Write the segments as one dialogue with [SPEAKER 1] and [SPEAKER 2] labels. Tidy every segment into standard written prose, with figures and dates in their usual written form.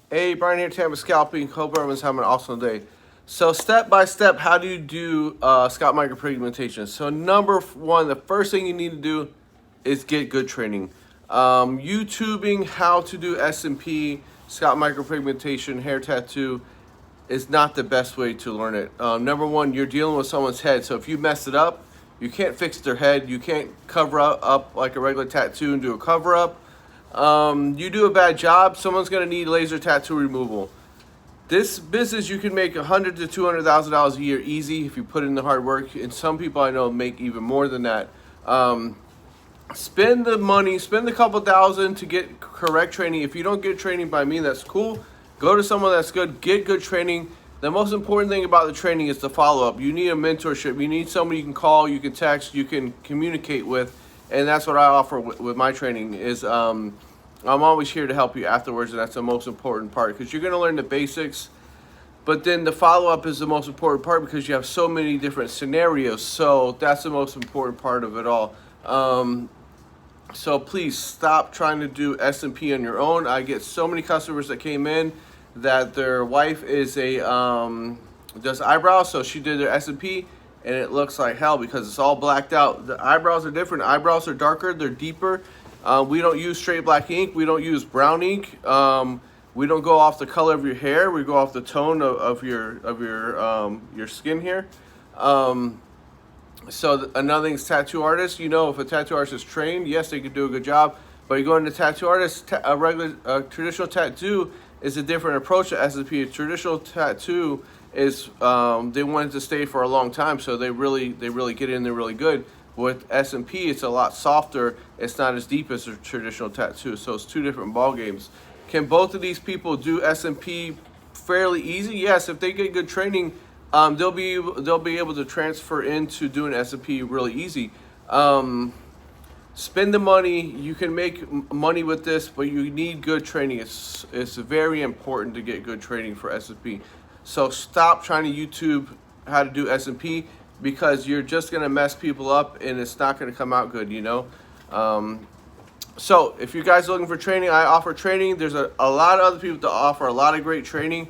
[SPEAKER 1] Hey, Brian here, Tampa Scalping. Hope everyone's having an awesome day. So, step by step, how do you do scalp micropigmentation? So, number one, the first thing you need to do is get good training. YouTubing how to do S&P, scalp micropigmentation, hair tattoo is not the best way to learn it. Number one, you're dealing with someone's head. So, if you mess it up, you can't fix their head. You can't cover up like a regular tattoo and do a cover up. You do a bad job, someone's gonna need laser tattoo removal. This business, you can make $100,000 to $200,000 a year easy if you put in the hard work, and some people I know make even more than that. Spend the money, spend a couple thousand to get correct training. If you don't get training by me, that's cool. Go to someone that's good, get good training. The most important thing about the training is the follow-up. You need a mentorship. You need somebody you can call, you can text, you can communicate with, and that's what I offer with my training is I'm always here to help you afterwards, and that's the most important part because you're going to learn the basics, but then the follow-up is the most important part because you have so many different scenarios. So that's the most important part of it all. So please stop trying to do S&P on your own. I get so many customers that came in that their wife is a does eyebrows, so she did their S&P and it looks like hell because it's all blacked out. The eyebrows are different. Eyebrows are darker, they're deeper. We don't use straight black ink. We don't use brown ink. We don't go off the color of your hair. We go off the tone of your skin here. So another thing is tattoo artists. You know, if a tattoo artist is trained, yes, they can do a good job. But you go into tattoo artists, a traditional tattoo is a different approach to S&P. A traditional tattoo is they want it to stay for a long time, so they really get in there really good. With S&P, it's a lot softer. It's not as deep as a traditional tattoo, so it's two different ball games. Can both of these people do S&P fairly easy? Yes, if they get good training, they'll be able to transfer into doing S&P really easy. Spend the money. You can make money with this, but you need good training. It's very important to get good training for S&P. So stop trying to YouTube how to do S&P because you're just gonna mess people up and it's not gonna come out good, you know. So if you guys are looking for training, I offer training. There's a lot of other people that offer a lot of great training,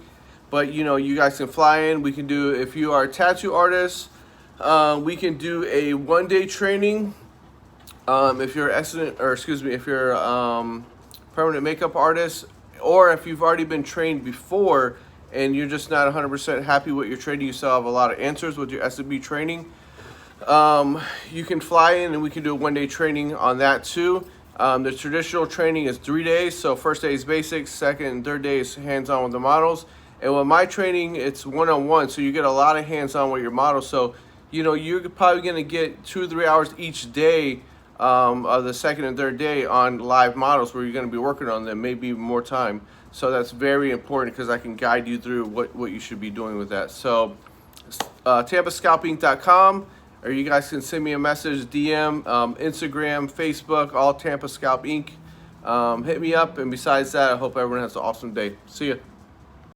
[SPEAKER 1] but you know, you guys can fly in. We can do, if you are a tattoo artist, we can do a one-day training. If you're if you're permanent makeup artist, or if you've already been trained before and you're just not 100% happy with your training, you still have a lot of answers with your S&P training, you can fly in and we can do a one-day training on that too. The traditional training is 3 days, so first day is basics, second and third day is hands-on with the models. And with my training, it's one-on-one, so you get a lot of hands-on with your models. So, you know, you're probably gonna get 2 or 3 hours each day of the second and third day on live models where you're gonna be working on them, maybe more time. So that's very important because I can guide you through what you should be doing with that. So TampaScalping.com, or you guys can send me a message, DM, Instagram, Facebook, all Tampa Scalp Inc. Hit me up, and besides that, I hope everyone has an awesome day. See ya.